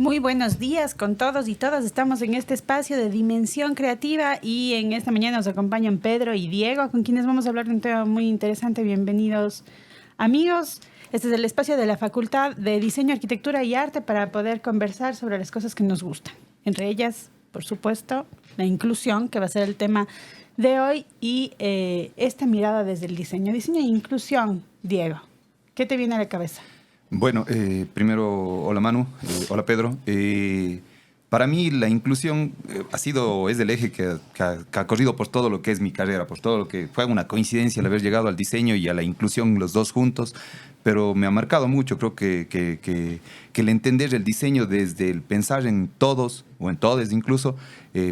Muy buenos días con todos y todas. Estamos en este espacio de Dimensión Creativa y en esta mañana nos acompañan Pedro y Diego, con quienes vamos a hablar de un tema muy interesante. Bienvenidos, amigos. Este es el espacio de la Facultad de Diseño, Arquitectura y Arte para poder conversar sobre las cosas que nos gustan. Entre ellas, por supuesto, la inclusión, que va a ser el tema de hoy, y esta mirada desde el diseño. Diseño e inclusión, Diego. ¿Qué te viene a la cabeza? Bueno, primero, hola Manu, hola Pedro. Para mí la inclusión es el eje que ha corrido por todo lo que es mi carrera, por todo lo que fue una coincidencia el haber llegado al diseño y a la inclusión los dos juntos, pero me ha marcado mucho. Creo que el entender el diseño desde el pensar en todos o en todes incluso,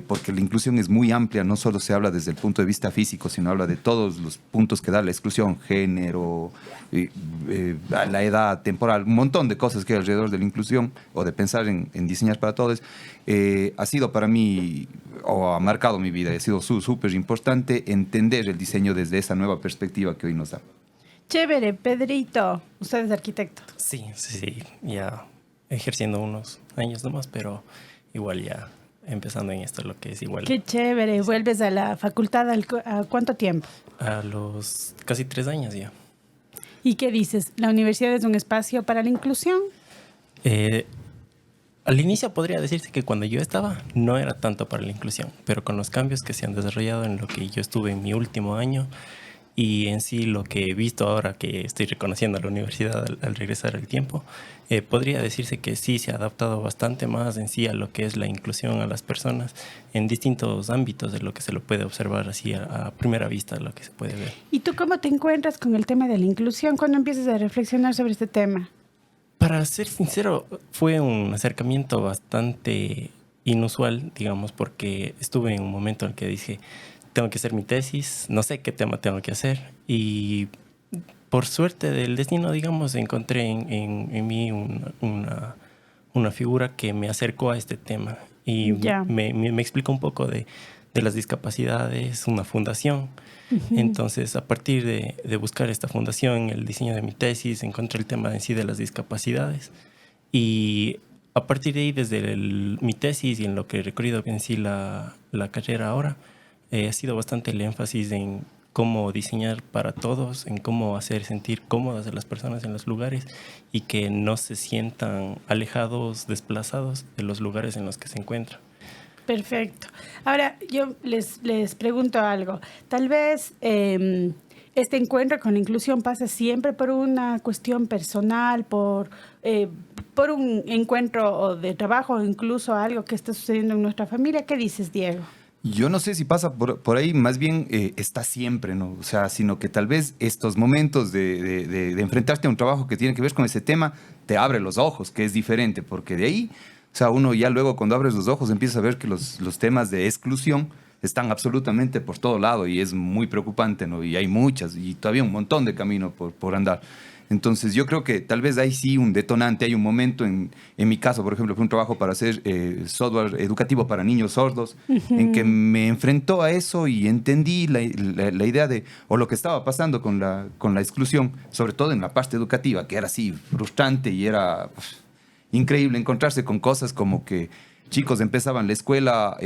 porque la inclusión es muy amplia, no solo se habla desde el punto de vista físico, sino habla de todos los puntos que da la exclusión, género, la edad temporal, un montón de cosas que hay alrededor de la inclusión o de pensar en diseñar para todos. Ha sido para mí, o ha marcado mi vida, ha sido súper importante entender el diseño desde esa nueva perspectiva que hoy nos da. Chévere, Pedrito, usted es arquitecto. Sí, ya ejerciendo unos años nomás, pero igual ya empezando en esto, lo que es igual. Qué chévere, ¿vuelves a la facultad a cuánto tiempo? A los casi 3 años ya. ¿Y qué dices? ¿La universidad es un espacio para la inclusión? Al inicio podría decirse que cuando yo estaba no era tanto para la inclusión, pero con los cambios que se han desarrollado en lo que yo estuve en mi último año y en sí lo que he visto ahora que estoy reconociendo a la universidad al regresar el tiempo, podría decirse que sí se ha adaptado bastante más en sí a lo que es la inclusión a las personas en distintos ámbitos de lo que se lo puede observar así a primera vista, lo que se puede ver. ¿Y tú cómo te encuentras con el tema de la inclusión? ¿Cuándo empiezas a reflexionar sobre este tema? Para ser sincero, fue un acercamiento bastante inusual, digamos, porque estuve en un momento en el que dije, tengo que hacer mi tesis, no sé qué tema tengo que hacer, y por suerte del destino, digamos, encontré en mí una figura que me acercó a este tema y me explicó un poco de las discapacidades, una fundación. Uh-huh. Entonces, a partir de buscar esta fundación, el diseño de mi tesis, encontré el tema en sí de las discapacidades, y a partir de ahí, desde mi tesis y en lo que he recorrido en sí la carrera ahora, ha sido bastante el énfasis en cómo diseñar para todos, en cómo hacer sentir cómodas a las personas en los lugares y que no se sientan alejados, desplazados de los lugares en los que se encuentran. Perfecto. Ahora, yo les pregunto algo. Tal vez este encuentro con la inclusión pasa siempre por una cuestión personal, por un encuentro de trabajo o incluso algo que está sucediendo en nuestra familia. ¿Qué dices, Diego? Yo no sé si pasa por ahí, más bien está siempre, ¿no? O sea, sino que tal vez estos momentos de enfrentarte a un trabajo que tiene que ver con ese tema te abre los ojos, que es diferente, porque de ahí, o sea, uno ya luego cuando abres los ojos empieza a ver que los temas de exclusión están absolutamente por todo lado y es muy preocupante, ¿no? Y hay muchas y todavía un montón de camino por andar. Entonces yo creo que tal vez hay sí un detonante, hay un momento, en mi caso, por ejemplo, fue un trabajo para hacer software educativo para niños sordos, uh-huh, en que me enfrentó a eso y entendí la idea o lo que estaba pasando con la exclusión, sobre todo en la parte educativa, que era así frustrante y era increíble encontrarse con cosas como que chicos empezaban la escuela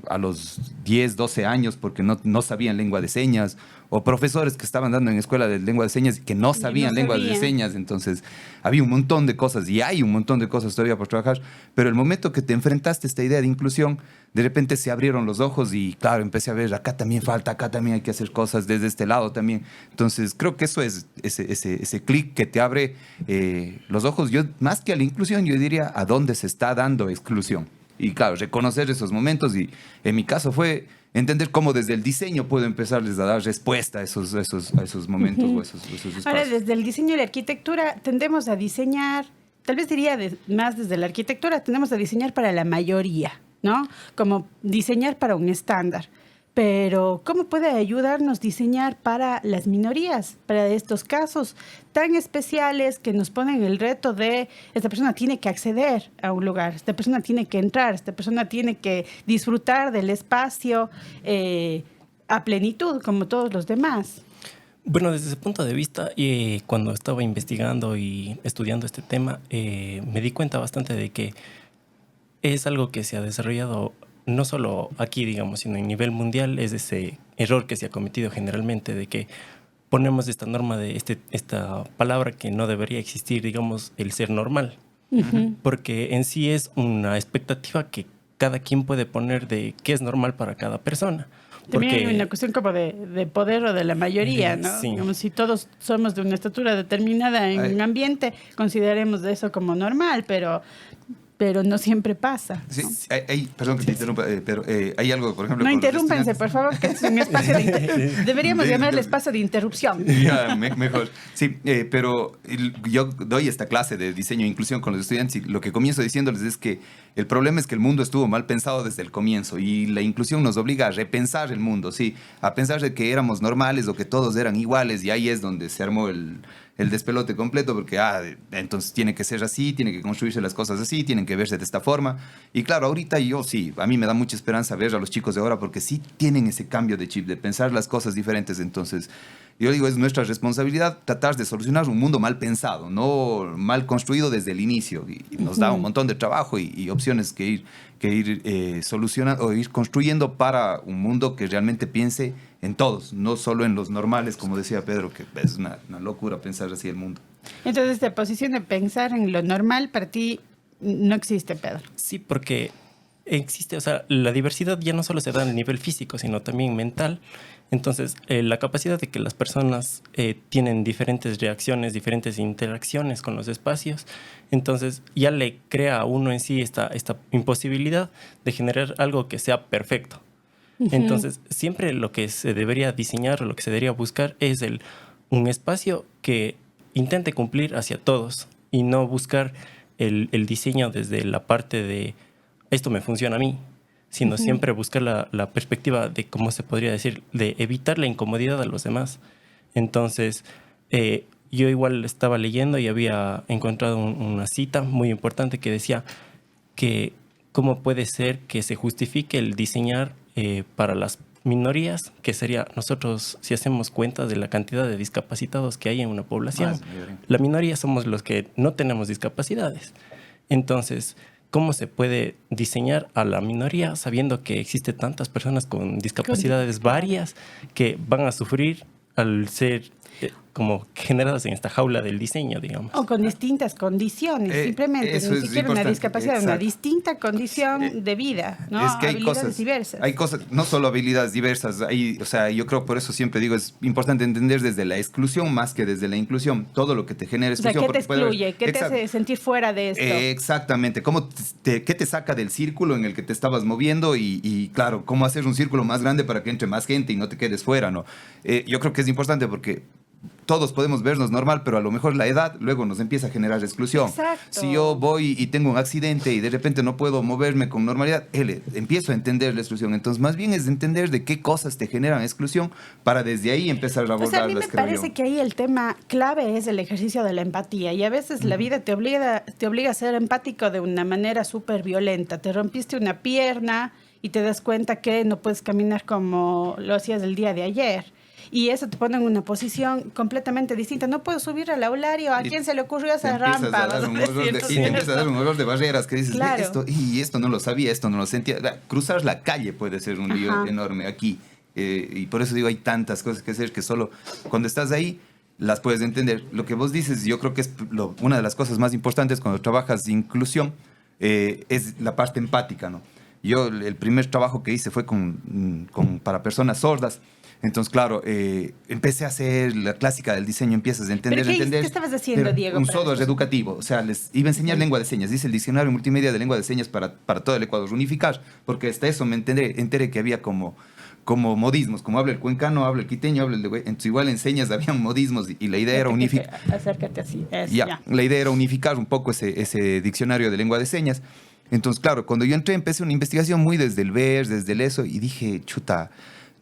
a los 10, 12 años porque no sabían lengua de señas, o profesores que estaban dando en escuela de lengua de señas y que no sabían lengua de señas. Entonces había un montón de cosas y hay un montón de cosas todavía por trabajar, pero el momento que te enfrentaste a esta idea de inclusión, de repente se abrieron los ojos y claro, empecé a ver, acá también falta, acá también hay que hacer cosas desde este lado también. Entonces creo que eso es ese clic que te abre los ojos. Yo, más que a la inclusión, yo diría a dónde se está dando exclusión. Y claro, reconocer esos momentos, y en mi caso fue entender cómo desde el diseño puedo empezarles a dar respuesta a esos momentos, uh-huh, o esos espacios. Ahora, desde el diseño y la arquitectura tendemos a diseñar, tal vez diría más desde la arquitectura, tendemos a diseñar para la mayoría, ¿no? Como diseñar para un estándar. Pero, ¿cómo puede ayudarnos diseñar para las minorías, para estos casos tan especiales que nos ponen el reto de esta persona tiene que acceder a un lugar, esta persona tiene que entrar, esta persona tiene que disfrutar del espacio a plenitud, como todos los demás? Bueno, desde ese punto de vista, cuando estaba investigando y estudiando este tema, me di cuenta bastante de que es algo que se ha desarrollado no solo aquí, digamos, sino a nivel mundial. Es ese error que se ha cometido generalmente de que ponemos esta norma de esta palabra que no debería existir, digamos, el ser normal. Porque en sí es una expectativa que cada quien puede poner de qué es normal para cada persona. También hay una cuestión como de poder o de la mayoría, ¿no? Sí. Digamos, si todos somos de una estatura determinada en un ambiente, consideremos de eso como normal, pero no siempre pasa. Sí, perdón que te interrumpa, pero hay algo, por ejemplo... No con los interrúmpanse, estudiantes. por favor, que es un espacio deberíamos llamarle espacio de interrupción. Ya, mejor. Sí, pero yo doy esta clase de diseño e inclusión con los estudiantes y lo que comienzo diciéndoles es que el problema es que el mundo estuvo mal pensado desde el comienzo y la inclusión nos obliga a repensar el mundo, sí, a pensar de que éramos normales o que todos eran iguales y ahí es donde se armó el despelote completo porque, entonces tiene que ser así, tiene que construirse las cosas así, tienen que verse de esta forma. Y claro, ahorita a mí me da mucha esperanza ver a los chicos de ahora porque sí tienen ese cambio de chip, de pensar las cosas diferentes. Entonces, yo digo, es nuestra responsabilidad tratar de solucionar un mundo mal pensado, no mal construido desde el inicio. Y nos da un montón de trabajo y opciones que ir solucionando o ir construyendo para un mundo que realmente piense en todos, no solo en los normales, como decía Pedro, que es una locura pensar así el mundo. Entonces, esta posición de pensar en lo normal para ti no existe, Pedro. Sí, porque existe, o sea, la diversidad ya no solo se da a nivel físico, sino también mental. Entonces, la capacidad de que las personas tienen diferentes reacciones, diferentes interacciones con los espacios, entonces ya le crea a uno en sí esta imposibilidad de generar algo que sea perfecto. Entonces, siempre lo que se debería diseñar o lo que se debería buscar es un espacio que intente cumplir hacia todos y no buscar el diseño desde la parte de esto me funciona a mí, sino siempre buscar la perspectiva de, ¿cómo se podría decir?, de evitar la incomodidad a los demás. Entonces, yo igual estaba leyendo y había encontrado una cita muy importante que decía que cómo puede ser que se justifique el diseñar para las minorías, que sería nosotros, si hacemos cuenta de la cantidad de discapacitados que hay en una población, la minoría somos los que no tenemos discapacidades. Entonces, ¿cómo se puede diseñar a la minoría sabiendo que existe tantas personas con discapacidades varias que van a sufrir al ser como generadas en esta jaula del diseño, digamos? O con distintas condiciones, simplemente, eso ni siquiera una discapacidad, exacto. Una distinta condición de vida, ¿no? Es que hay habilidades cosas diversas. Hay cosas, no solo habilidades diversas, o sea, yo creo, por eso siempre digo, es importante entender desde la exclusión más que desde la inclusión, todo lo que te genera exclusión. O sea, ¿qué te excluye? ¿Qué te hace sentir fuera de esto? Exactamente, ¿qué te saca del círculo en el que te estabas moviendo? Y claro, ¿cómo hacer un círculo más grande para que entre más gente y no te quedes fuera, ¿no? Yo creo que es importante porque todos podemos vernos normal, pero a lo mejor la edad luego nos empieza a generar exclusión. Exacto. Si yo voy y tengo un accidente y de repente no puedo moverme con normalidad, empiezo a entender la exclusión. Entonces, más bien es entender de qué cosas te generan exclusión para desde ahí empezar a abordarlas. O sea, a mí me parece que ahí el tema clave es el ejercicio de la empatía. Y a veces la vida te obliga a ser empático de una manera súper violenta. Te rompiste una pierna y te das cuenta que no puedes caminar como lo hacías el día de ayer. Y eso te pone en una posición completamente distinta. No puedo subir al aulario. ¿A quién se le ocurrió esa rampa? Y te empiezas a dar un horror de barreras que dices, claro. esto no lo sabía, esto no lo sentía. Cruzar la calle puede ser un lío enorme aquí. Y por eso digo, hay tantas cosas que hacer que solo cuando estás ahí las puedes entender. Lo que vos dices, yo creo que es una de las cosas más importantes cuando trabajas de inclusión, es la parte empática, ¿no? Yo el primer trabajo que hice fue para personas sordas. Entonces, claro, empecé a hacer la clásica del diseño, empiezas a entender. ¿Qué estabas haciendo, Diego? Un software educativo, o sea, les iba a enseñar lengua de señas, dice el diccionario multimedia de lengua de señas para todo el Ecuador, unificar, porque hasta eso me enteré que había como modismos, como habla el cuencano, habla el quiteño, habla el de... Entonces, igual en señas había modismos y la idea era unificar. Acércate así. La idea era unificar un poco ese diccionario de lengua de señas. Entonces, claro, cuando yo entré, empecé una investigación muy desde el ver, desde el eso, y dije, chuta,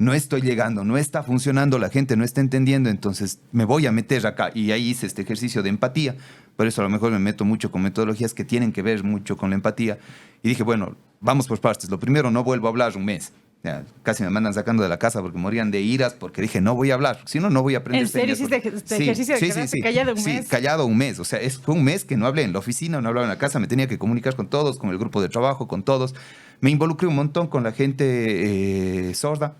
no estoy llegando, no está funcionando, la gente no está entendiendo, entonces me voy a meter acá. Y ahí hice este ejercicio de empatía. Por eso a lo mejor me meto mucho con metodologías que tienen que ver mucho con la empatía. Y dije, bueno, vamos por partes. Lo primero, no vuelvo a hablar un mes. Ya, casi me mandan sacando de la casa porque morían de iras, porque dije, no voy a hablar, si no, no voy a aprender. ¿En serio hiciste este ejercicio de quedarte callado un mes? Sí, callado un mes. O sea, fue un mes que no hablé en la oficina, no hablaba en la casa, me tenía que comunicar con todos, con el grupo de trabajo, con todos. Me involucré un montón con la gente sorda,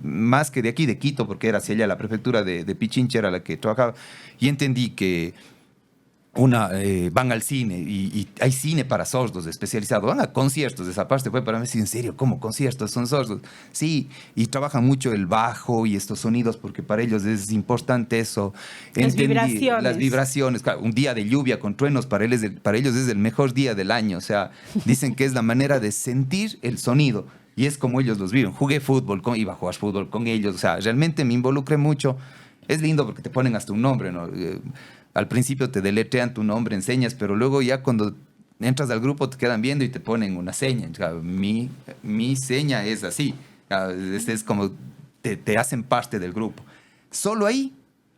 más que de aquí, de Quito, porque era hacia allá la prefectura de Pichincha, era la que trabajaba, y entendí que van al cine y hay cine para sordos especializado, van a conciertos. Esa parte fue para mí así, en serio, ¿cómo conciertos? Son sordos. Sí, y trabajan mucho el bajo y estos sonidos porque para ellos es importante eso. Las vibraciones. Claro, un día de lluvia con truenos para ellos es el mejor día del año. O sea, dicen que es la manera de sentir el sonido y es como ellos los viven. Jugué fútbol, iba a jugar fútbol con ellos. O sea, realmente me involucré mucho. Es lindo porque te ponen hasta un nombre, ¿no? Al principio te deletrean tu nombre en señas, pero luego ya cuando entras al grupo te quedan viendo y te ponen una seña. Mi seña es así. Es como te hacen parte del grupo. Solo ahí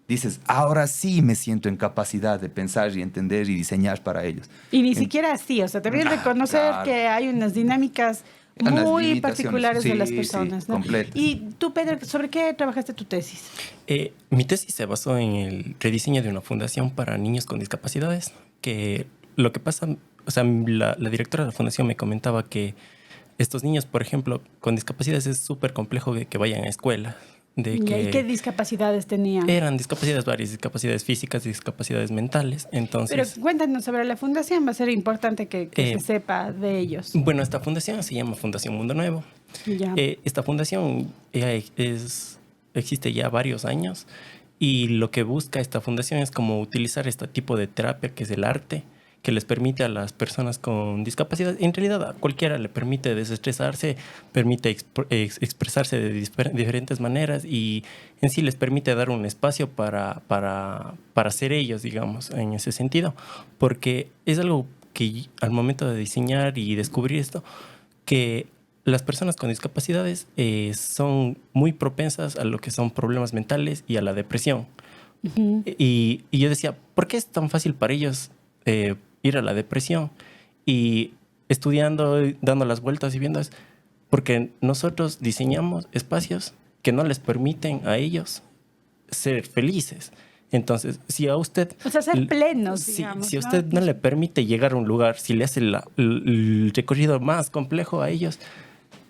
dices, ahora sí me siento en capacidad de pensar y entender y diseñar para ellos. Y ni siquiera así, o sea, también reconocer claro. que hay unas dinámicas muy particulares de las personas, ¿no? Completas. Y tú, Pedro, ¿sobre qué trabajaste tu tesis? Mi tesis se basó en el rediseño de una fundación para niños con discapacidades, que lo que pasa, o sea, la directora de la fundación me comentaba que estos niños, por ejemplo, con discapacidades es súper complejo que vayan a escuela. ¿Y qué discapacidades tenían? Eran discapacidades varias, discapacidades físicas, discapacidades mentales. Entonces, pero cuéntanos sobre la fundación, va a ser importante que se sepa de ellos. Bueno, esta fundación se llama Fundación Mundo Nuevo. Ya. Esta fundación existe ya varios años y lo que busca esta fundación es como utilizar este tipo de terapia que es el arte, que les permite a las personas con discapacidad, en realidad a cualquiera le permite desestresarse, permite expresarse de diferentes maneras y en sí les permite dar un espacio para ser ellos, digamos, en ese sentido. Porque es algo que al momento de diseñar y descubrir esto, que las personas con discapacidades son muy propensas a lo que son problemas mentales y a la depresión. Uh-huh. Y yo decía, ¿por qué es tan fácil para ellos ir a la depresión? Y estudiando, dando las vueltas y viendo, es porque nosotros diseñamos espacios que no les permiten a ellos ser felices. Entonces, si a usted... O sea, ser plenos, digamos. Si a usted no le permite llegar a un lugar, si le hace el recorrido más complejo a ellos,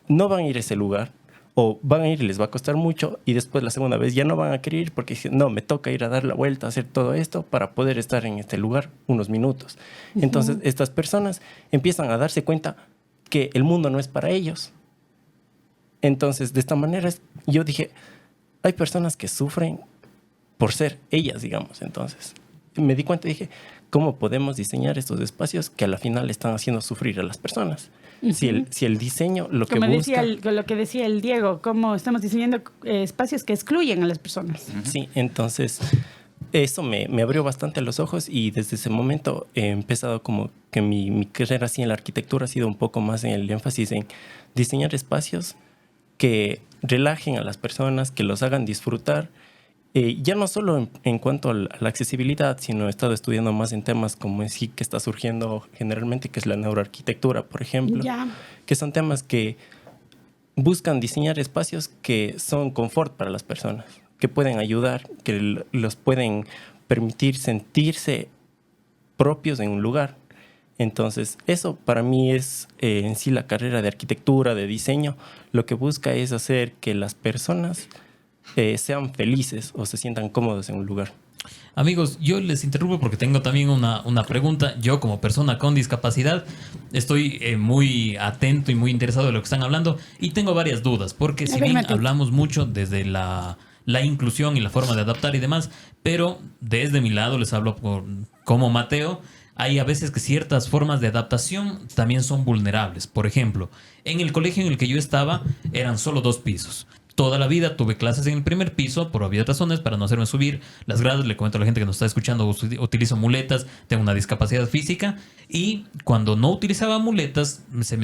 no van a ir a ese lugar. O van a ir y les va a costar mucho y después la segunda vez ya no van a querer ir porque dicen, no, me toca ir a dar la vuelta, hacer todo esto para poder estar en este lugar unos minutos. Uh-huh. Entonces, estas personas empiezan a darse cuenta que el mundo no es para ellos. Entonces, de esta manera, yo dije, hay personas que sufren por ser ellas, digamos. Entonces, me di cuenta y dije, ¿cómo podemos diseñar estos espacios que a la final están haciendo sufrir a las personas? Uh-huh. Si el diseño lo como que busca... lo que decía el Diego, cómo estamos diseñando espacios que excluyen a las personas. Uh-huh. Sí, entonces eso me abrió bastante los ojos y desde ese momento he empezado como que mi carrera así en la arquitectura ha sido un poco más en el énfasis en diseñar espacios que relajen a las personas, que los hagan disfrutar. Ya no solo en cuanto a la accesibilidad, sino he estado estudiando más en temas como en sí que está surgiendo generalmente, que es la neuroarquitectura, por ejemplo, que son temas que buscan diseñar espacios que son confort para las personas, que pueden ayudar, que los pueden permitir sentirse propios en un lugar. Entonces, eso para mí es en sí la carrera de arquitectura, de diseño. Lo que busca es hacer que las personas sean felices o se sientan cómodos en un lugar. Amigos, yo les interrumpo porque tengo también una pregunta. Yo como persona con discapacidad estoy muy atento y muy interesado de lo que están hablando y tengo varias dudas porque si bien hablamos mucho desde la inclusión y la forma de adaptar y demás, pero desde mi lado les hablo como Mateo. Hay a veces que ciertas formas de adaptación también son vulnerables. Por ejemplo, en el colegio en el que yo estaba eran solo 2 pisos. Toda la vida tuve clases en el primer piso por obvias razones para no hacerme subir las gradas. Le comento a la gente que nos está escuchando, utilizo muletas, tengo una discapacidad física y cuando no utilizaba muletas se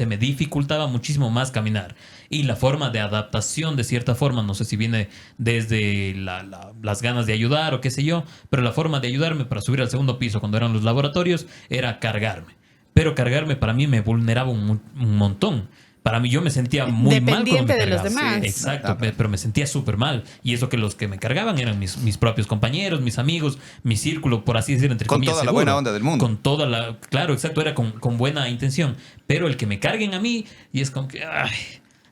me dificultaba muchísimo más caminar. Y la forma de adaptación de cierta forma, no sé si viene desde las ganas de ayudar o qué sé yo, pero la forma de ayudarme para subir al segundo piso cuando eran los laboratorios era cargarme. Pero cargarme para mí me vulneraba un montón. Para mí yo me sentía muy mal cuando Dependiente me de los cargaban. demás. Sí, exacto, pero me sentía súper mal. Y eso que los que me cargaban eran mis propios compañeros, mis amigos, mi círculo, por así decir, entre Con comillas, toda la seguro. buena onda del mundo. Con toda la... Claro, exacto, era con buena intención. Pero el que me carguen a mí, y es como que... Ay,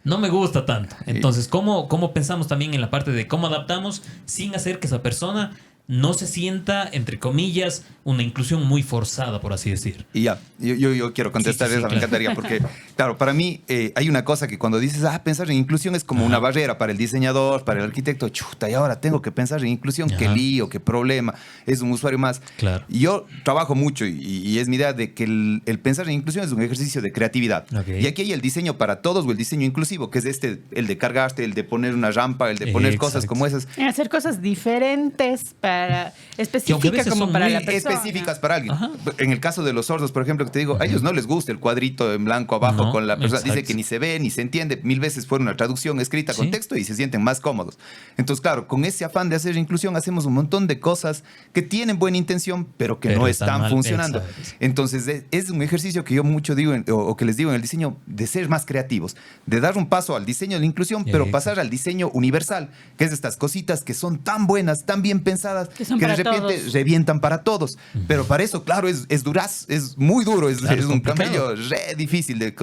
no me gusta tanto. Entonces, ¿cómo pensamos también en la parte de cómo adaptamos sin hacer que esa persona no se sienta, entre comillas, una inclusión muy forzada, por así decir? Y ya, yo quiero contestar Sí, eso, claro. me encantaría, porque, claro, para mí hay una cosa que cuando dices, pensar en inclusión es como una barrera para el diseñador, para el arquitecto, chuta, y ahora tengo que pensar en inclusión, qué lío, qué problema, es un usuario más. Claro. Y yo trabajo mucho y es mi idea de que el pensar en inclusión es un ejercicio de creatividad. Okay. Y aquí hay el diseño para todos o el diseño inclusivo, que es el de cargarte, el de poner una rampa, el de poner Exacto. cosas como esas. Hacer cosas diferentes para Que aunque a específicas veces como son para muy la persona. Específicas para alguien. Ajá. En el caso de los sordos, por ejemplo, que te digo, a ellos no les gusta el cuadrito en blanco abajo No, con la persona. Dice exacto. que ni se ve, ni se entiende. 1000 veces fue una traducción escrita con Sí. texto y se sienten más cómodos. Entonces, claro, con ese afán de hacer inclusión hacemos un montón de cosas que tienen buena intención, pero que Pero no están están mal. funcionando. Exacto. Entonces, es un ejercicio que yo mucho digo, o que les digo en el diseño, de ser más creativos, de dar un paso al diseño de la inclusión, pero Exacto. pasar al diseño universal, que es de estas cositas que son tan buenas, tan bien pensadas, Que son de para repente todos. revientan para todos. Pero para eso, claro, es duraz, es muy duro, es, Claro, es un complicado. camello re difícil.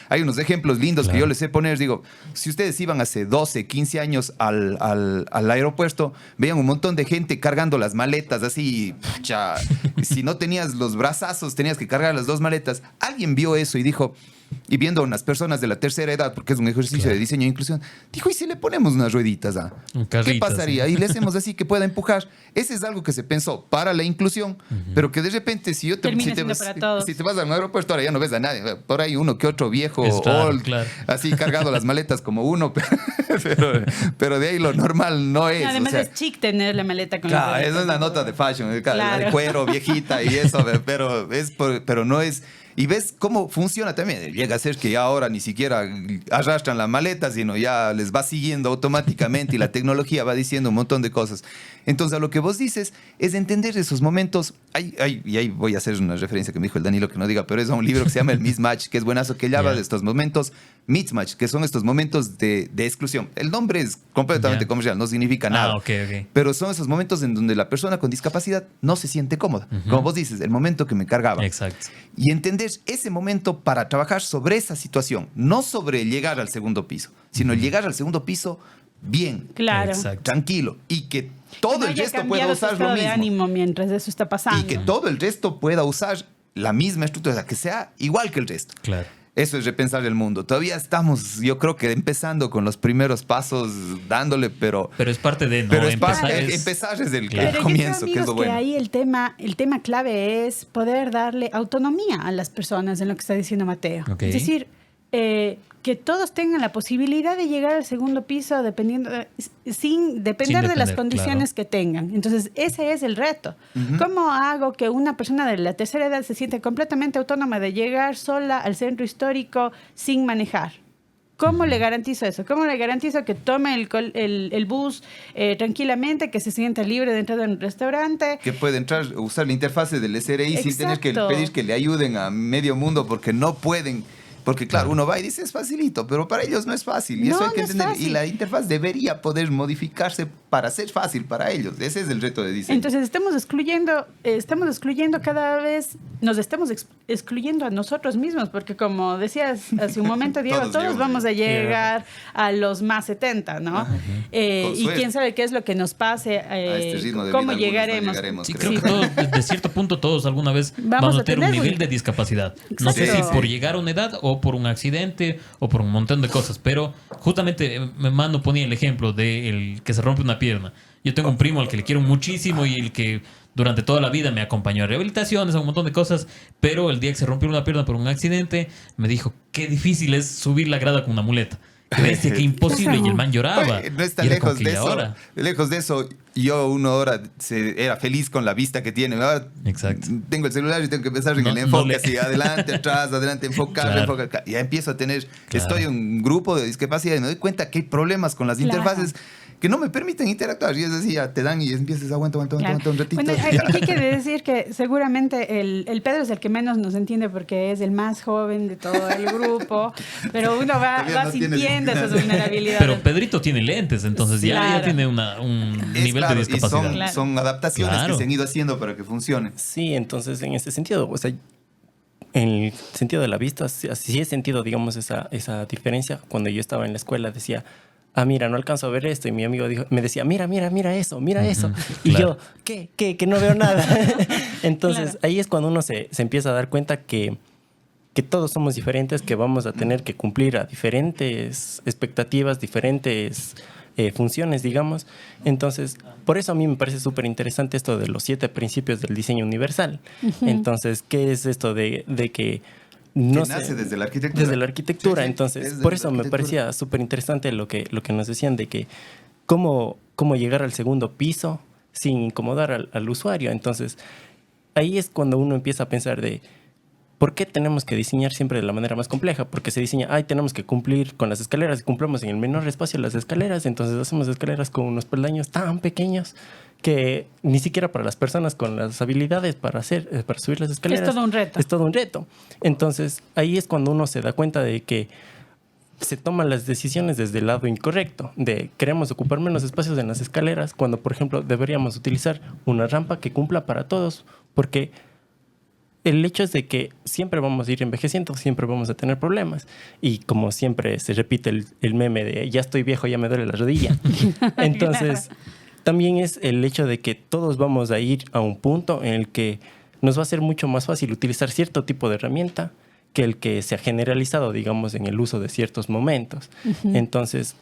Hay unos ejemplos lindos que Claro. yo les sé poner. Digo, si ustedes iban hace 12, 15 años al aeropuerto, veían un montón de gente cargando las maletas así. Pucha, si no tenías los brazazos, tenías que cargar las dos maletas. Alguien vio eso y dijo... Y viendo a unas personas de la tercera edad, porque es un ejercicio Claro. de diseño e inclusión, dijo, ¿y si le ponemos unas rueditas? Un ¿Qué carrito, pasaría? sí. Y le hacemos así que pueda empujar. Ese es algo que se pensó para la inclusión, pero que de repente si yo Termina si te siendo vas, para todos. si te vas al aeropuerto ahora ya no ves a nadie. Por ahí uno que otro viejo Es raro, old, claro. así cargado las maletas como uno, pero de ahí lo normal no es. Además o sea, es chic tener la maleta con claro, las esa es la nota de fashion, la Claro. de cuero viejita y eso, pero no es. Y ves cómo funciona también. Llega a ser que ya ahora ni siquiera arrastran la maleta, sino ya les va siguiendo automáticamente y la tecnología va diciendo un montón de cosas. Entonces, a lo que vos dices es entender esos momentos. Y ahí voy a hacer una referencia que me dijo el Danilo que no diga, pero es a un libro que se llama El Mismatch, que es buenazo, que él habla de estos momentos mismatch, que son estos momentos de exclusión. El nombre es completamente Ya. comercial, no significa nada. Ok. Pero son esos momentos en donde la persona con discapacidad no se siente cómoda. Como vos dices, el momento que me cargaba. Exacto. Y entender ese momento para trabajar sobre esa situación, no sobre llegar al segundo piso, sino llegar al segundo piso bien, Claro. Exacto. tranquilo, y que todo No el haya resto pueda cambiado su usar lo estado de mismo. ánimo mientras eso está pasando. Y que todo el resto pueda usar la misma estructura, o sea, que sea igual que el resto. Claro. Eso es repensar el mundo. Todavía estamos, yo creo que empezando con los primeros pasos, dándole, pero Pero es parte de, ¿no? pero es Empezar parte, es- empezar desde el, Claro. el Pero comienzo, yo creo, que es lo amigos, bueno. que ahí el tema clave es poder darle autonomía a las personas en lo que está diciendo Mateo. Ok. Es decir, que todos tengan la posibilidad de llegar al segundo piso dependiendo sin depender de las depender, condiciones que tengan. Entonces, ese es el reto. ¿Cómo hago que una persona de la tercera edad se siente completamente autónoma de llegar sola al centro histórico sin manejar? ¿Cómo le garantizo eso? ¿Cómo le garantizo que tome el bus tranquilamente, que se sienta libre de entrar en un restaurante? Que puede entrar, usar la interfase del SRI sin tener que Exacto. pedir que le ayuden a medio mundo porque no pueden. Porque claro, uno va y dice es facilito, pero para ellos no es fácil. Y No, eso hay que no es entender. Y fácil. la interfaz debería poder modificarse para ser fácil para ellos. Ese es el reto de diseño. Entonces estamos excluyendo cada vez, nos estamos excluyendo a nosotros mismos, porque como decías hace un momento, Diego, Todos todos llegamos vamos a llegar a los más 70, ¿no? Con Y suerte. quién sabe qué es lo que nos pase, este ritmo de cómo vida algunos no llegaremos. llegaremos, Sí, creo. creo que todos, de cierto punto, todos alguna vez vamos a tener un nivel de discapacidad. No sé si Exacto. por llegar a una edad o por un accidente o por un montón de cosas. Pero justamente Manu ponía el ejemplo de el que se rompe una pierna. Yo tengo un primo al que le quiero muchísimo y el que durante toda la vida me acompañó a rehabilitaciones, a un montón de cosas. Pero el día que se rompió una pierna por un accidente, me dijo qué difícil es subir la grada con una muleta. Qué bestia, qué imposible. Y el man lloraba. Oye, no está Y era como lejos que, de ¿y eso. ahora? Lejos de eso. yo 1 hora era feliz con la vista que tiene. Ahora Exacto. tengo el celular y tengo que pensar en el enfoque, así adelante, atrás, adelante, enfocar, enfocar. Y ya empiezo a tener, estoy en un grupo de discapacidad y me doy cuenta que hay problemas con las interfaces que no me permiten interactuar. Y es así, ya te dan y empiezas, aguanta un ratito. Bueno, aquí hay que decir que seguramente el Pedro es el que menos nos entiende porque es el más joven de todo el grupo, pero uno va no sintiendo esas vulnerabilidades. Pero Pedrito tiene lentes, entonces ya tiene un nivel de discapacidad. Son adaptaciones que se han ido haciendo para que funcione. Sí, entonces en ese sentido, o sea, en el sentido de la vista, sí he sentido, digamos, esa diferencia. Cuando yo estaba en la escuela decía, mira, no alcanzo a ver esto. Y mi amigo me decía, mira eso. Y yo, ¿qué? Que no veo nada. Entonces, ahí es cuando uno se empieza a dar cuenta que todos somos diferentes, que vamos a tener que cumplir a diferentes expectativas, diferentes funciones, digamos. Entonces, por eso a mí me parece súper interesante esto de los 7 principios del diseño universal. Entonces, ¿qué es esto de que no que nace desde la arquitectura? Desde la arquitectura. Sí. Entonces, por eso me parecía súper interesante lo que nos decían de que cómo llegar al segundo piso sin incomodar al usuario. Entonces, ahí es cuando uno empieza a pensar de ¿por qué tenemos que diseñar siempre de la manera más compleja? Porque se diseña, tenemos que cumplir con las escaleras y cumplamos en el menor espacio las escaleras. Entonces hacemos escaleras con unos peldaños tan pequeños que ni siquiera para las personas con las habilidades para subir las escaleras. Es todo un reto. Es todo un reto. Entonces ahí es cuando uno se da cuenta de que se toman las decisiones desde el lado incorrecto, de queremos ocupar menos espacios en las escaleras, cuando por ejemplo deberíamos utilizar una rampa que cumpla para todos, porque el hecho es de que siempre vamos a ir envejeciendo, siempre vamos a tener problemas. Y como siempre se repite el meme de ya estoy viejo, ya me duele la rodilla. Entonces, también es el hecho de que todos vamos a ir a un punto en el que nos va a ser mucho más fácil utilizar cierto tipo de herramienta que el que se ha generalizado, digamos, en el uso de ciertos momentos. Entonces,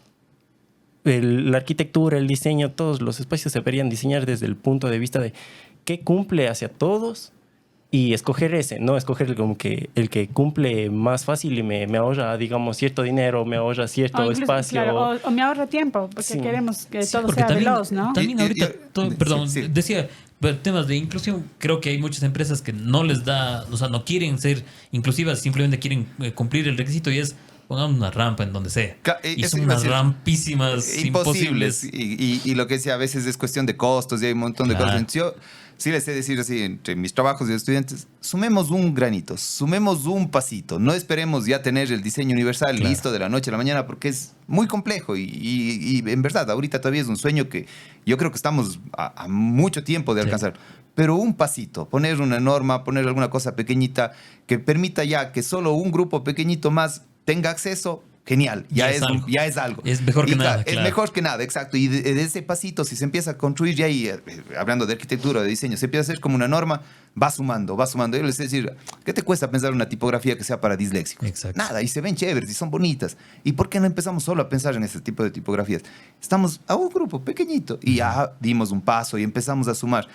la arquitectura, el diseño, todos los espacios se deberían diseñar desde el punto de vista de qué cumple hacia todos y escoger ese, no escoger como que el que cumple más fácil y me ahorra, digamos, cierto dinero, me ahorra cierto incluso, espacio. Claro, o me ahorra tiempo, porque queremos que todo sea veloz, ¿no? También ahorita, decía, temas de inclusión, creo que hay muchas empresas que no les da, o sea, no quieren ser inclusivas, simplemente quieren cumplir el requisito y es pongamos una rampa en donde sea. Y son unas rampísimas imposibles. Y lo que decía, a veces es cuestión de costos y hay un montón de cosas. Yo sí les sé decir así, entre mis trabajos de estudiantes, sumemos un granito, sumemos un pasito. No esperemos ya tener el diseño universal listo de la noche a la mañana porque es muy complejo y en verdad ahorita todavía es un sueño que yo creo que estamos a mucho tiempo de alcanzar. Pero un pasito, poner una norma, poner alguna cosa pequeñita que permita ya que solo un grupo pequeñito más tenga acceso, genial, ya es algo. Es mejor que nada. Es mejor que nada, exacto. Y de ese pasito, si se empieza a construir ya ahí, hablando de arquitectura, de diseño, se empieza a hacer como una norma, va sumando. Yo les decir, ¿qué te cuesta pensar una tipografía que sea para disléxicos? Exacto. Nada, y se ven chéveres y son bonitas. ¿Y por qué no empezamos solo a pensar en ese tipo de tipografías? Estamos a un grupo pequeñito y ya dimos un paso y empezamos a sumar.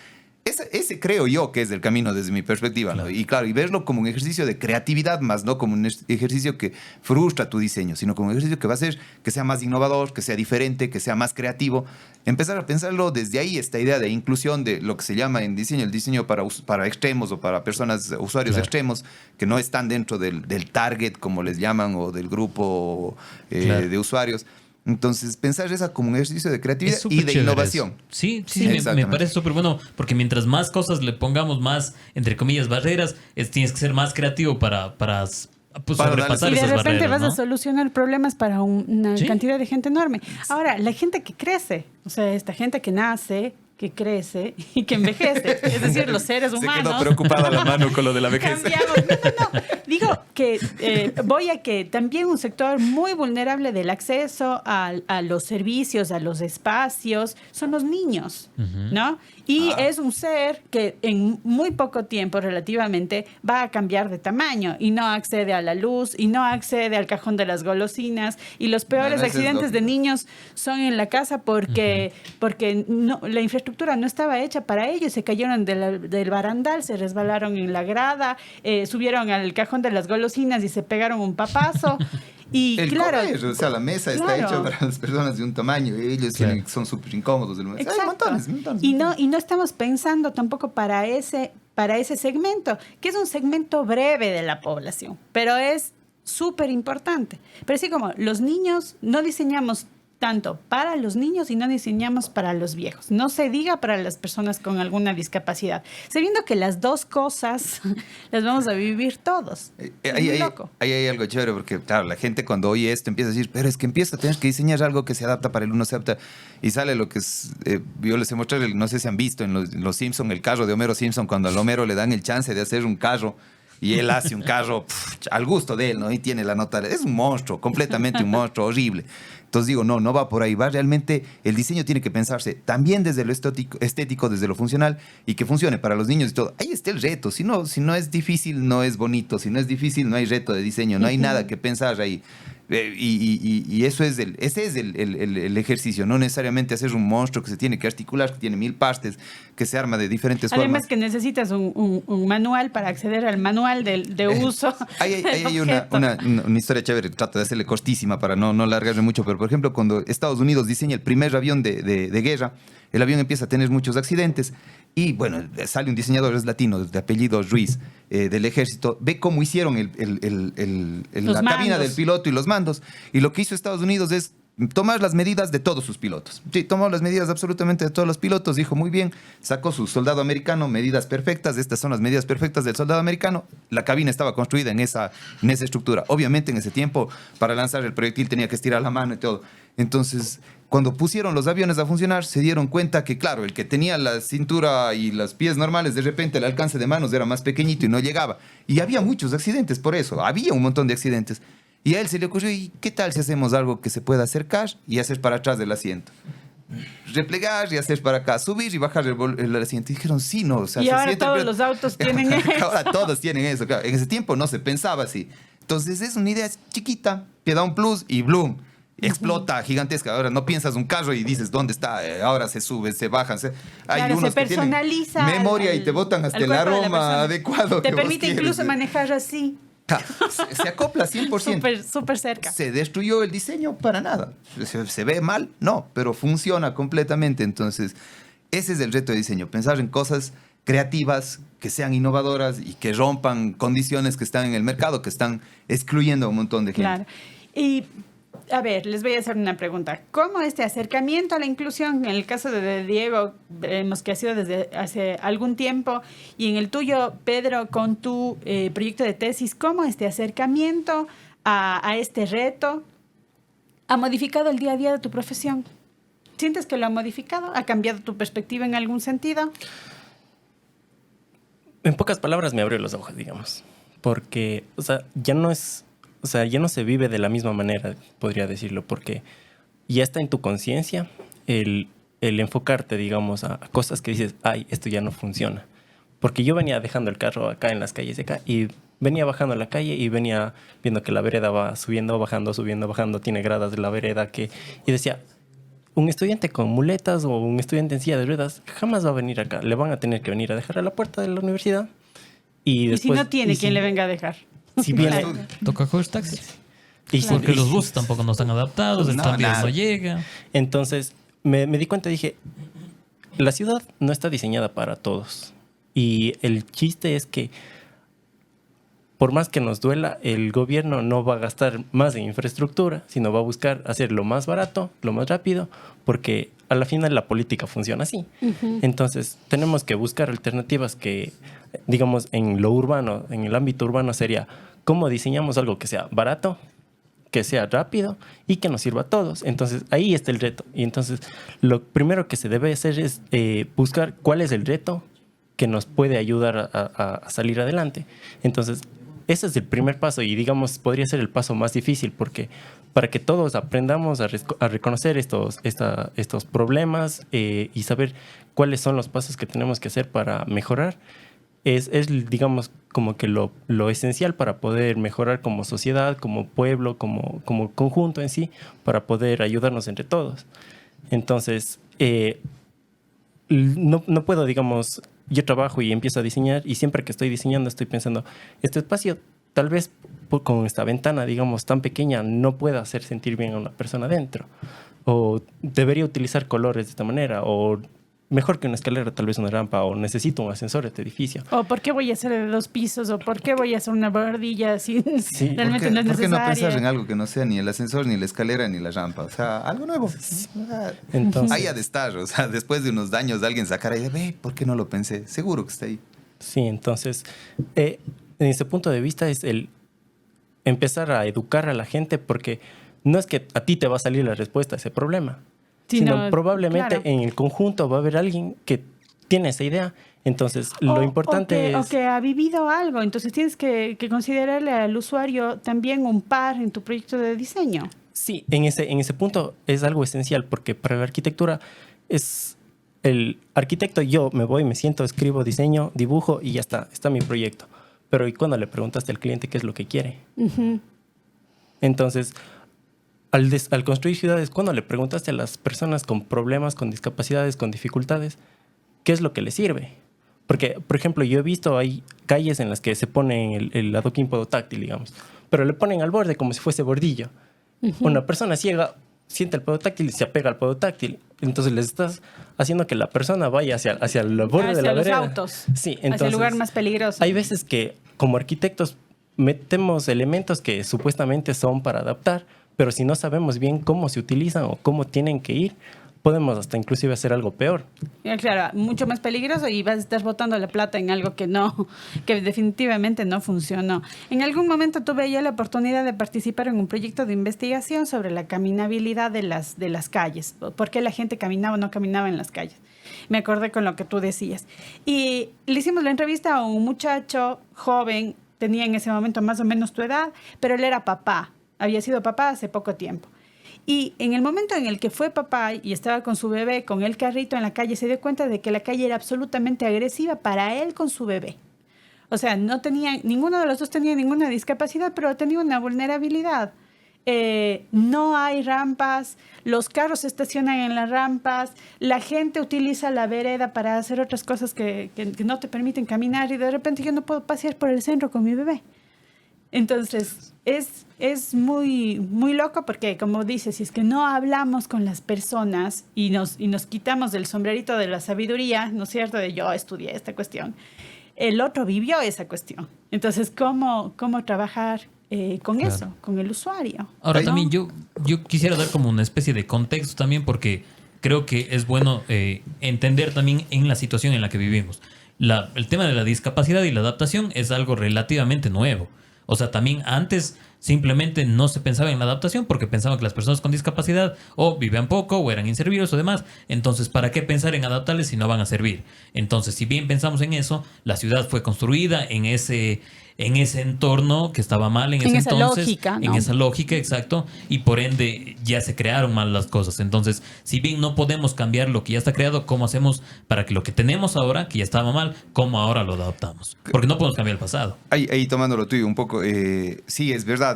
Ese creo yo que es el camino desde mi perspectiva, ¿no? Y claro, y verlo como un ejercicio de creatividad más, no como un ejercicio que frustra tu diseño, sino como un ejercicio que va a hacer que sea más innovador, que sea diferente, que sea más creativo. Empezar a pensarlo desde ahí, esta idea de inclusión de lo que se llama en diseño, el diseño para extremos o para personas, usuarios extremos, que no están dentro del target, como les llaman, o del grupo de usuarios. Entonces, pensar esa como un ejercicio de creatividad y de innovación. Eso. Sí, me parece súper bueno, porque mientras más cosas le pongamos, más, entre comillas, barreras, tienes que ser más creativo para sobrepasar esas barreras. Y de repente vas a solucionar problemas para una cantidad de gente enorme. Ahora, la gente que crece, o sea, esta gente que nace, que crece y que envejece, es decir, los seres humanos. Se quedó preocupada la mano con lo de la vejez. No. Digo que voy a que también un sector muy vulnerable del acceso a los servicios, a los espacios, son los niños, ¿no? Y es un ser que en muy poco tiempo relativamente va a cambiar de tamaño y no accede a la luz y no accede al cajón de las golosinas y los peores accidentes de niños son en la casa porque la infraestructura no estaba hecha para ellos, se cayeron del barandal, se resbalaron en la grada, subieron al cajón de las golosinas y se pegaron un papazo. Y el claro, comer, o sea, la mesa está claro. hecha para las personas de un tamaño y ellos Claro. son súper incómodos. Hay Exacto. montones. Y no estamos pensando tampoco para ese segmento, que es un segmento breve de la población, pero es súper importante. Pero así como los niños, no diseñamos tanto para los niños y no diseñamos para los viejos. No se diga para las personas con alguna discapacidad. Sabiendo que las dos cosas las vamos a vivir todos. Es muy loco. Ahí hay algo chévere, porque claro, la gente cuando oye esto empieza a decir, pero es que empieza a tener que diseñar algo que se adapta para el uno, se adapta, y sale lo que es, yo les he mostrado, no sé si han visto en los Simpson, el carro de Homero Simpson, cuando a Homero le dan el chance de hacer un carro, y él hace un carro al gusto de él, ¿no? Y tiene la nota, es un monstruo, completamente un monstruo, horrible. Entonces digo, no va por ahí, va realmente, el diseño tiene que pensarse también desde lo estético, desde lo funcional, y que funcione para los niños y todo. Ahí está el reto, si no es difícil, no es bonito, si no es difícil, no hay reto de diseño, no hay nada que pensar ahí. Y ese es el ejercicio, no necesariamente hacer un monstruo que se tiene que articular, que tiene 1000 partes, que se arma de diferentes Además formas. que necesitas un manual para acceder al manual de uso. Hay una historia chévere, trato de hacerle cortísima para no largarme mucho, pero por ejemplo, cuando Estados Unidos diseña el primer avión de guerra, el avión empieza a tener muchos accidentes y bueno, sale un diseñador, es latino, de apellido Ruiz, del ejército, ve cómo hicieron la cabina del piloto y los mandos, y lo que hizo Estados Unidos es tomar las medidas de todos sus pilotos. Sí, tomó las medidas absolutamente de todos los pilotos, dijo muy bien, sacó su soldado americano, medidas perfectas, estas son las medidas perfectas del soldado americano, la cabina estaba construida en esa estructura. Obviamente en ese tiempo, para lanzar el proyectil tenía que estirar la mano y todo. Entonces, cuando pusieron los aviones a funcionar, se dieron cuenta que, claro, el que tenía la cintura y los pies normales, de repente el alcance de manos era más pequeñito y no llegaba. Y había muchos accidentes por eso, había un montón de accidentes. Y a él se le ocurrió, ¿y qué tal si hacemos algo que se pueda acercar y hacer para atrás del asiento? Replegar y hacer para acá, subir y bajar el asiento. Y dijeron, sí, no. O sea, y se ahora siente todos los autos tienen eso. Ahora todos tienen eso, claro. En ese tiempo no se pensaba así. Entonces es una idea chiquita que da un plus y ¡bloom! Explota, gigantesca. Ahora no piensas un carro y dices, ¿dónde está? Ahora se sube, se baja. Hay Claro, unos se que tienen personaliza memoria y te botan hasta al el cuerpo de la aroma persona. adecuado. Te que vos permite quieres. incluso manejar así. Se acopla 100%. Súper cerca. ¿Se destruyó el diseño? Para nada. ¿Se ve mal? No, pero funciona completamente. Entonces, ese es el reto de diseño, pensar en cosas creativas, que sean innovadoras y que rompan condiciones que están en el mercado, que están excluyendo a un montón de gente. Claro. Y, a ver, les voy a hacer una pregunta. ¿Cómo este acercamiento a la inclusión, en el caso de Diego, vemos que ha sido desde hace algún tiempo, y en el tuyo, Pedro, con tu proyecto de tesis, cómo este acercamiento a este reto ha modificado el día a día de tu profesión? ¿Sientes que lo ha modificado? ¿Ha cambiado tu perspectiva en algún sentido? En pocas palabras me abrió los ojos, digamos. Porque, ya no se vive de la misma manera, podría decirlo, porque ya está en tu conciencia el enfocarte, digamos, a cosas que dices, ay, esto ya no funciona. Porque yo venía dejando el carro acá en las calles de acá y venía bajando la calle y venía viendo que la vereda va subiendo, bajando, subiendo, bajando, tiene gradas de la vereda y decía, un estudiante con muletas o un estudiante en silla de ruedas jamás va a venir acá. Le van a tener que venir a dejar a la puerta de la universidad. Y después, si no tiene quien le venga a dejar. Si viene, Toca coger taxis. y Porque los buses tampoco no están adaptados, el tranvía no llega. Entonces me di cuenta, dije, la ciudad no está diseñada para todos. Y el chiste es que, por más que nos duela, el gobierno no va a gastar más en infraestructura, sino va a buscar hacer lo más barato, lo más rápido, porque a la final la política funciona así. Entonces tenemos que buscar alternativas que, digamos, en lo urbano, en el ámbito urbano sería cómo diseñamos algo que sea barato, que sea rápido y que nos sirva a todos. Entonces ahí está el reto. Y entonces lo primero que se debe hacer es buscar cuál es el reto que nos puede ayudar a salir adelante. Entonces ese es el primer paso y, digamos, podría ser el paso más difícil, porque para que todos aprendamos a reconocer estos problemas y saber cuáles son los pasos que tenemos que hacer para mejorar, es digamos, como que lo esencial para poder mejorar como sociedad, como pueblo, como conjunto en sí, para poder ayudarnos entre todos. Entonces, no puedo, digamos, yo trabajo y empiezo a diseñar y siempre que estoy diseñando estoy pensando, este espacio tal vez con esta ventana, digamos, tan pequeña, no pueda hacer sentir bien a una persona dentro. O debería utilizar colores de esta manera, o mejor que una escalera, tal vez una rampa, o necesito un ascensor de este edificio. O ¿por qué voy a hacer de 2 pisos? O ¿por qué voy a hacer una bordilla si Sí. realmente no es ¿Por qué no necesaria? pensar en algo que no sea ni el ascensor, ni la escalera, ni la rampa? O sea, algo nuevo. Entonces, Ahí ha de estar. O sea, después de unos daños, alguien sacará y de, ve, ¿por qué no lo pensé? Seguro que está ahí. sí, entonces, en ese punto de vista es el empezar a educar a la gente, porque no es que a ti te va a salir la respuesta a ese problema, sino probablemente claro. en el conjunto va a haber alguien que tiene esa idea. Entonces, lo importante o es... que ha vivido algo. Entonces tienes que considerarle al usuario también un par en tu proyecto de diseño. Sí, en ese punto es algo esencial, porque para la arquitectura es el arquitecto, yo me voy, me siento, escribo, diseño, dibujo y ya está mi proyecto. Pero ¿y cuando le preguntaste al cliente qué es lo que quiere? Entonces, al construir ciudades, cuando le preguntaste a las personas con problemas, con discapacidades, con dificultades, qué es lo que les sirve? Porque, por ejemplo, yo he visto hay calles en las que se pone el adoquín podotáctil, digamos, pero le ponen al borde como si fuese bordillo. Una persona ciega siente el podotáctil y se apega al podotáctil. Entonces les estás haciendo que la persona vaya hacia el borde de la los vereda. autos. Sí, Hacia entonces el lugar más peligroso. hay veces que como arquitectos metemos elementos que supuestamente son para adaptar, pero si no sabemos bien cómo se utilizan o cómo tienen que ir, podemos hasta inclusive hacer algo peor. Claro, mucho más peligroso y vas a estar botando la plata en algo que definitivamente no funcionó. En algún momento tuve yo la oportunidad de participar en un proyecto de investigación sobre la caminabilidad de las calles. ¿Por qué la gente caminaba o no caminaba en las calles? Me acordé con lo que tú decías. Y le hicimos la entrevista a un muchacho joven, tenía en ese momento más o menos tu edad, pero él era papá, había sido papá hace poco tiempo. Y en el momento en el que fue papá y estaba con su bebé, con el carrito en la calle, se dio cuenta de que la calle era absolutamente agresiva para él con su bebé. O sea, ninguno de los dos tenía ninguna discapacidad, pero tenía una vulnerabilidad. No hay rampas, los carros se estacionan en las rampas, la gente utiliza la vereda para hacer otras cosas que no te permiten caminar y de repente yo no puedo pasear por el centro con mi bebé. Entonces, es muy, muy loco porque, como dices, si es que no hablamos con las personas y nos quitamos del sombrerito de la sabiduría, ¿no es cierto?, de yo estudié esta cuestión, el otro vivió esa cuestión. Entonces, ¿cómo trabajar con eso, con el usuario? Ahora, ¿no? también yo quisiera dar como una especie de contexto también porque creo que es bueno entender también en la situación en la que vivimos. El tema de la discapacidad y la adaptación es algo relativamente nuevo. O sea, también antes simplemente no se pensaba en la adaptación porque pensaban que las personas con discapacidad o vivían poco o eran inservibles o demás. Entonces, ¿para qué pensar en adaptarles si no van a servir? Entonces, si bien pensamos en eso, la ciudad fue construida en ese entorno que estaba mal en ese esa entonces. Lógica, ¿no? En esa lógica, exacto. Y por ende ya se crearon mal las cosas. Entonces, si bien no podemos cambiar lo que ya está creado, ¿cómo hacemos para que lo que tenemos ahora, que ya estaba mal, cómo ahora lo adaptamos? Porque no podemos cambiar el pasado. Ahí tomando lo tuyo un poco, sí, es verdad.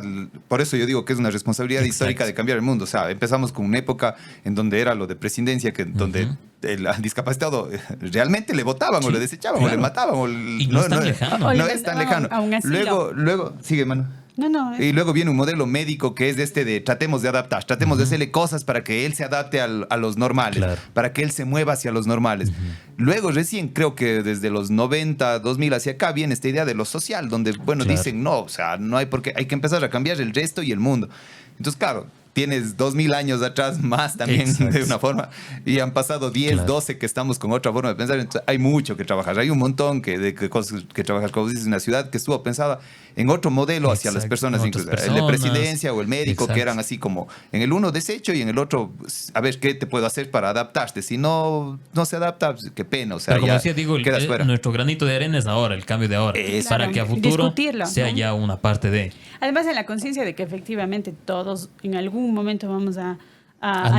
Por eso yo digo que es una responsabilidad histórica de cambiar el mundo. O sea, empezamos con una época en donde era lo de presidencia, donde el discapacitado realmente le votaban o le desechaban o le mataban. Y no es tan lejano. No es tan lejano. Luego, sigue, mano. No. Y luego viene un modelo médico que es de tratemos de adaptar, tratemos de hacerle cosas para que él se adapte a los normales, para que él se mueva hacia los normales. Luego recién creo que desde los 90, 2000 hacia acá viene esta idea de lo social, donde, dicen no, o sea, no hay por qué, hay que empezar a cambiar el resto y el mundo. Entonces, claro, tienes 2000 años atrás más también de una forma y han pasado 10, 12 que estamos con otra forma de pensar. Entonces, hay mucho que trabajar. Hay un montón de cosas que trabajar, como dices, una ciudad que estuvo pensada en otro modelo hacia las personas, incluso el de presidencia o el médico, que eran así como en el uno desecho y en el otro a ver qué te puedo hacer para adaptarte. Si no se adapta, pues, qué pena. O sea, pero como decía, digo, quedas fuera. Nuestro granito de arena es ahora, el cambio de ahora, para que a futuro sea ya una parte de... Además, en la conciencia de que efectivamente todos en algún momento vamos a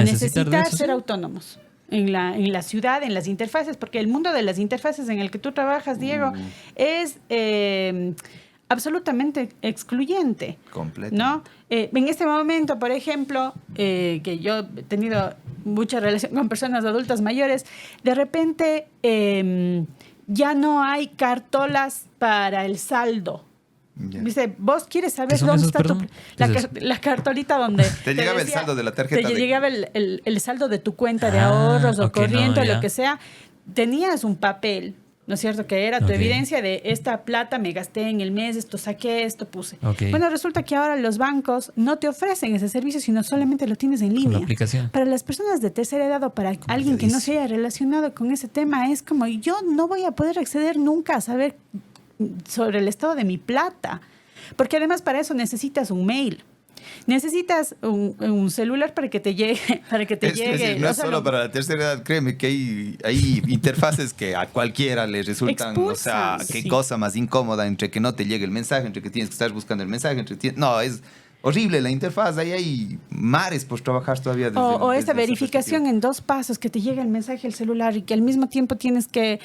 necesitar ser autónomos en la ciudad, en las interfaces, porque el mundo de las interfaces en el que tú trabajas, Diego, es absolutamente excluyente. Completo. ¿No? En este momento, por ejemplo, que yo he tenido mucha relación con personas adultas mayores, de repente ya no hay cartolas para el saldo. Ya. Dice, vos quieres ¿Qué saber son dónde esos, está perdón? ¿Qué es eso? la cartolita donde Te llegaba el saldo de la tarjeta Te de- llegaba el saldo de tu cuenta de Ah, ahorros o ok, corriente no, o lo ya. que sea. Tenías un papel, ¿no es cierto? Que era tu Ok. evidencia de esta plata me gasté en el mes, esto saqué, esto puse. Ok. Bueno, resulta que ahora los bancos no te ofrecen ese servicio, sino solamente lo tienes en Con la línea. aplicación. Para las personas de tercera edad o para alguien que no se haya relacionado con ese tema, es como yo no voy a poder acceder nunca a saber sobre el estado de mi plata. Porque además para eso necesitas un mail. Necesitas un celular para que te llegue, Es decir, no o es sea, solo para la tercera edad, créeme que hay interfaces que a cualquiera le resultan, o sea, Expulsan, qué sí. cosa más incómoda entre que no te llegue el mensaje, entre que tienes que estar buscando el mensaje, no, es horrible la interfaz, ahí hay mares por trabajar todavía. O desde esta esa verificación perspectiva. en 2 pasos, que te llega el mensaje al celular y que al mismo tiempo tienes que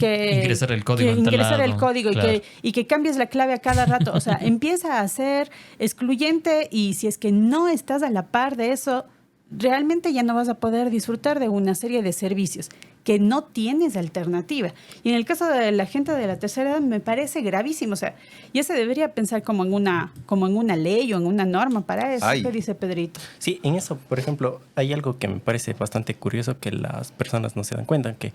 Ingresar el código que en tal ingresar el lado, código claro. y que cambies la clave a cada rato. O sea, empieza a ser excluyente y si es que no estás a la par de eso, realmente ya no vas a poder disfrutar de una serie de servicios que no tienes alternativa. Y en el caso de la gente de la tercera edad me parece gravísimo. O sea, ya se debería pensar como en una ley o en una norma para eso. Ay. ¿Qué dice Pedrito? Sí, en eso, por ejemplo, hay algo que me parece bastante curioso que las personas no se dan cuenta, que,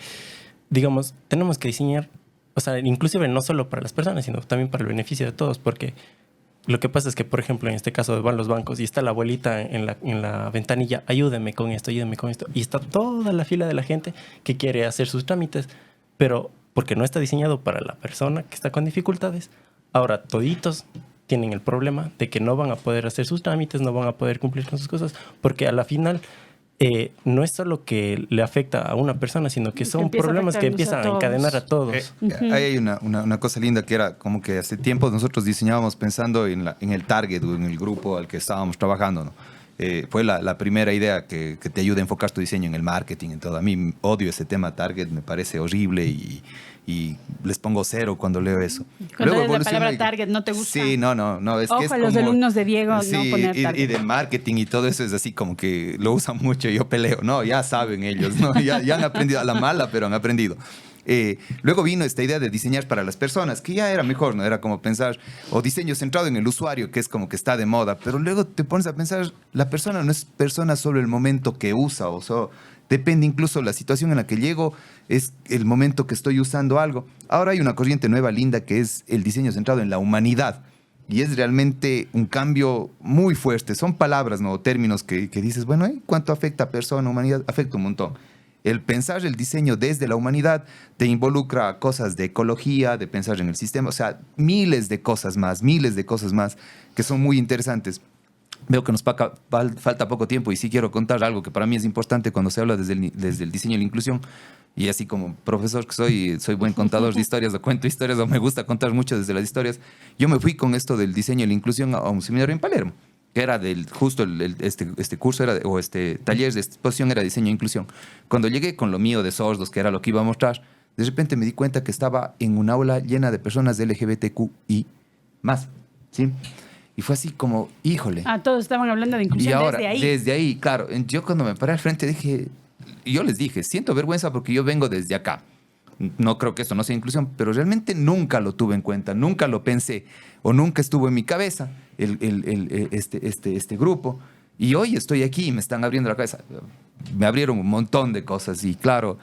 digamos, tenemos que diseñar, o sea, inclusive no solo para las personas, sino también para el beneficio de todos, porque lo que pasa es que, por ejemplo, en este caso van los bancos y está la abuelita en la ventanilla, ayúdeme con esto, y está toda la fila de la gente que quiere hacer sus trámites, pero porque no está diseñado para la persona que está con dificultades. Ahora, toditos tienen el problema de que no van a poder hacer sus trámites, no van a poder cumplir con sus cosas, porque a la final no es solo que le afecta a una persona, sino que son empieza a problemas que afectarnos empiezan a a todos. encadenar a todos. Ahí hay una cosa linda que era como que hace tiempo nosotros diseñábamos pensando en el target o en el grupo al que estábamos trabajando, ¿no? Fue la primera idea que te ayuda a enfocar tu diseño en el marketing, en todo. A mí odio ese tema target, me parece horrible y les pongo 0 cuando leo eso. Cuando lees la evoluciona palabra y- target, ¿no te gusta? Sí, no, es Ojo que es a los como- alumnos de Diego, no sí, poner target. y del marketing y todo eso es así como que lo usan mucho y yo peleo. No, ya saben ellos, ¿no? Ya han aprendido a la mala, pero han aprendido. Luego vino esta idea de diseñar para las personas, que ya era mejor, ¿no? Era como pensar, o diseño centrado en el usuario, que es como que está de moda, pero luego te pones a pensar, la persona no es persona solo el momento que usa, o sea, depende incluso la situación en la que llego, es el momento que estoy usando algo. Ahora hay una corriente nueva linda que es el diseño centrado en la humanidad. Y es realmente un cambio muy fuerte. Son palabras, ¿no? Términos que dices, bueno, ¿cuánto afecta a persona, humanidad? Afecta un montón. El pensar el diseño desde la humanidad te involucra cosas de ecología, de pensar en el sistema, o sea, miles de cosas más que son muy interesantes. Veo que nos falta poco tiempo y sí quiero contar algo que para mí es importante cuando se habla desde el diseño y la inclusión. Y así como profesor que soy buen contador de historias, o cuento historias, o me gusta contar mucho desde las historias. Yo me fui con esto del diseño y la inclusión a un seminario en Palermo, que era este curso este taller de exposición era diseño e inclusión. Cuando llegué con lo mío de sordos, que era lo que iba a mostrar, de repente me di cuenta que estaba en un aula llena de personas de LGBTQI+, ¿sí? Y fue así como, híjole. Todos estaban hablando de inclusión Y ahora, desde ahí. claro, yo cuando me paré al frente yo les dije, siento vergüenza porque yo vengo desde acá. No creo que esto no sea inclusión, pero realmente nunca lo tuve en cuenta, nunca lo pensé o nunca estuvo en mi cabeza este grupo. Y hoy estoy aquí y me están abriendo la cabeza. Me abrieron un montón de cosas y claro,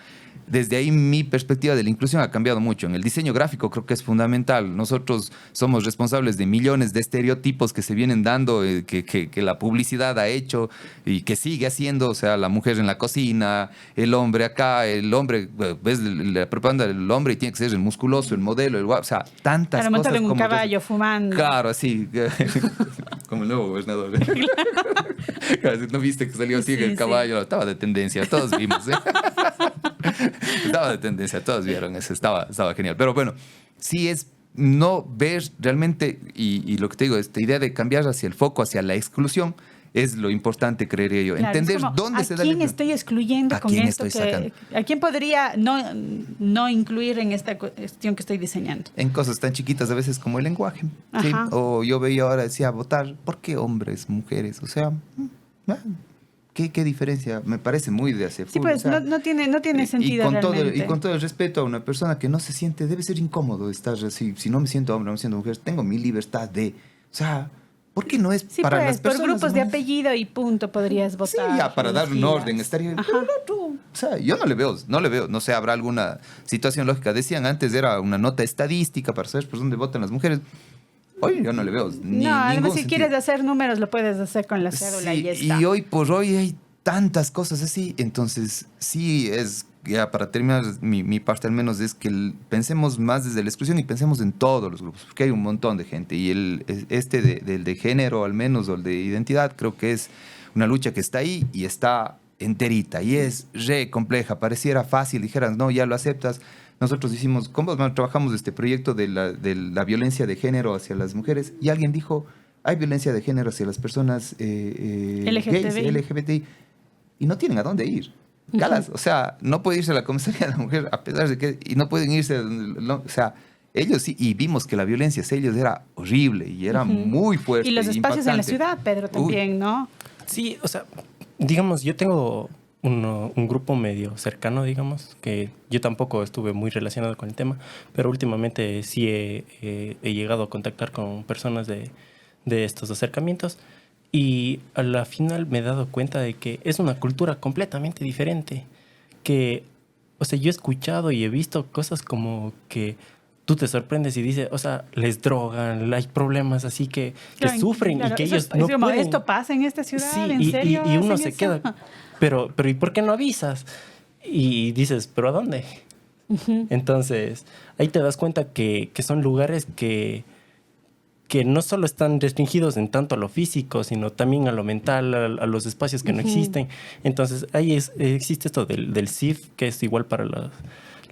desde ahí mi perspectiva de la inclusión ha cambiado mucho. En el diseño gráfico creo que es fundamental. Nosotros somos responsables de millones de estereotipos que se vienen dando, que la publicidad ha hecho y que sigue haciendo. O sea, la mujer en la cocina, el hombre acá, el hombre, ves la propaganda del hombre y tiene que ser el musculoso, el modelo, o sea, tantas Para cosas. montar en un como caballo, fumando. Claro, así. Como el nuevo gobernador. Claro, ¿no viste que salió así Sí, el sí. caballo? Estaba de tendencia, todos vimos. Estaba de tendencia, todos vieron eso, estaba genial. Pero bueno, sí es no ver realmente, y lo que te digo, esta idea de cambiar hacia el foco, hacia la exclusión, es lo importante, creería yo. Claro, Entender es como, dónde se da ¿a quién la- estoy excluyendo ¿A con quién esto? estoy sacando? ¿A quién podría no incluir en esta cuestión que estoy diseñando? En cosas tan chiquitas a veces como el lenguaje. ¿sí? Ajá. O yo veía ahora, decía, votar, ¿por qué hombres, mujeres? O sea, ¿Qué diferencia? Me parece muy de hace Sí, pues no tiene sentido realmente. Y con todo el respeto a una persona que no se siente, debe ser incómodo estar así. Si no me siento hombre, no me siento mujer, tengo mi libertad de... O sea, ¿por qué no es sí, para pues, las personas? Por grupos de apellido y punto podrías votar. Sí, ya, para dar un orden, estaría... Pero no, tú, o sea, yo no le veo, no sé, habrá alguna situación lógica. Decían antes era una nota estadística para saber por dónde votan las mujeres. Hoy yo no le veo ni no, además si sentido. quieres hacer números lo puedes hacer con la cédula y ya está. Y hoy por hoy hay tantas cosas así, entonces sí es, ya para terminar mi parte al menos es que pensemos más desde la exclusión y pensemos en todos los grupos, porque hay un montón de gente y del de género al menos o el de identidad creo que es una lucha que está ahí y está enterita y es re compleja, pareciera fácil, dijeras no, ya lo aceptas. Nosotros hicimos, ¿cómo trabajamos este proyecto de la violencia de género hacia las mujeres? Y alguien dijo, hay violencia de género hacia las personas gays, LGBTI, y no tienen a dónde ir. Galas, o sea, no puede irse a la comisaría de la mujer, a pesar de que, y no pueden irse, o sea, ellos sí, y vimos que la violencia hacia ellos era horrible y era muy fuerte. Y los espacios en la impactante. ciudad, Pedro, también, ¿no? Sí, o sea, digamos, yo tengo un grupo medio cercano, digamos, que yo tampoco estuve muy relacionado con el tema, pero últimamente sí he llegado a contactar con personas de estos acercamientos y a la final me he dado cuenta de que es una cultura completamente diferente, que, o sea, yo he escuchado y he visto cosas como que tú te sorprendes y dices, o sea, les drogan, hay problemas así que sufren y que ellos no como, pueden... ¿esto pasa en esta ciudad? Sí, ¿En serio? y uno se eso? queda, pero ¿y por qué no avisas? Y dices, ¿pero a dónde? Entonces, ahí te das cuenta que son lugares que no solo están restringidos en tanto a lo físico, sino también a lo mental, a los espacios que no existen. Entonces, ahí existe esto del CIF, que es igual para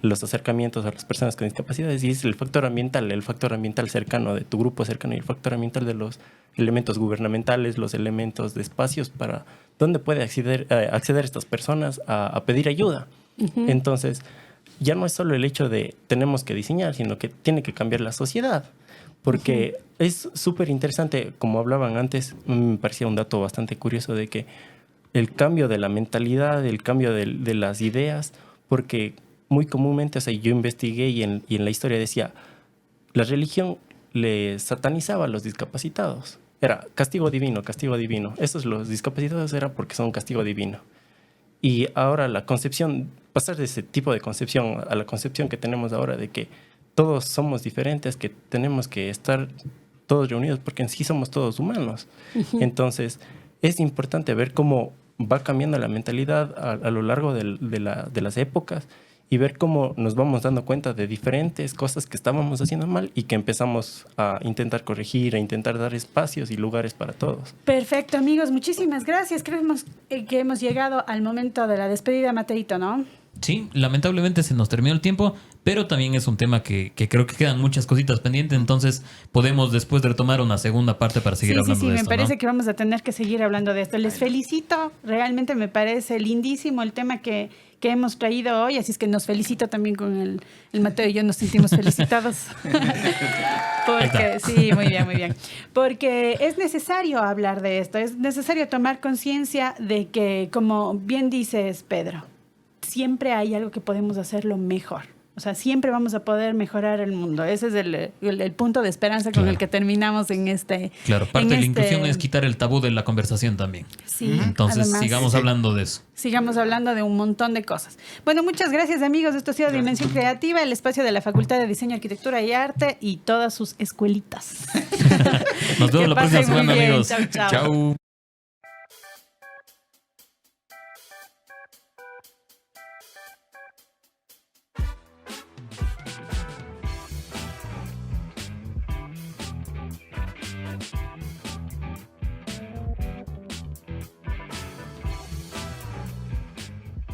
los acercamientos a las personas con discapacidades, y es el factor ambiental cercano de tu grupo cercano y el factor ambiental de los elementos gubernamentales, los elementos de espacios para dónde puede acceder estas personas a pedir ayuda. Entonces, ya no es solo el hecho de tenemos que diseñar, sino que tiene que cambiar la sociedad. Porque es súper interesante, como hablaban antes, me parecía un dato bastante curioso de que el cambio de la mentalidad, el cambio de las ideas, porque muy comúnmente, o sea, yo investigué y en la historia decía, la religión le satanizaba a los discapacitados. Era castigo divino, castigo divino. Estos los discapacitados era porque son castigo divino. Y ahora la concepción, pasar de ese tipo de concepción a la concepción que tenemos ahora de que todos somos diferentes, que tenemos que estar todos reunidos porque en sí somos todos humanos. Entonces, es importante ver cómo va cambiando la mentalidad a lo largo de las épocas y ver cómo nos vamos dando cuenta de diferentes cosas que estábamos haciendo mal y que empezamos a intentar corregir, a intentar dar espacios y lugares para todos. Perfecto, amigos. Muchísimas gracias. Creemos que hemos llegado al momento de la despedida, Mateito, ¿no? Sí, lamentablemente se nos terminó el tiempo, pero también es un tema que creo que quedan muchas cositas pendientes, entonces podemos después de retomar una segunda parte para seguir hablando de esto. Sí, me parece que vamos a tener que seguir hablando de esto. Les felicito, realmente me parece lindísimo el tema que hemos traído hoy, así es que nos felicito también con el Mateo y yo nos sentimos felicitados. Porque, sí, muy bien. Porque es necesario hablar de esto, es necesario tomar conciencia de que, como bien dices, Pedro, siempre hay algo que podemos hacerlo mejor. O sea, siempre vamos a poder mejorar el mundo. Ese es el punto de esperanza con el que terminamos en este... Claro, parte de la inclusión es quitar el tabú de la conversación también. Sí. Entonces, además, sigamos hablando de eso. Sigamos hablando de un montón de cosas. Bueno, muchas gracias, amigos. Esto ha sido Dimensión Creativa, el espacio de la Facultad de Diseño, Arquitectura y Arte y todas sus escuelitas. Nos vemos la próxima semana, amigos. Chau.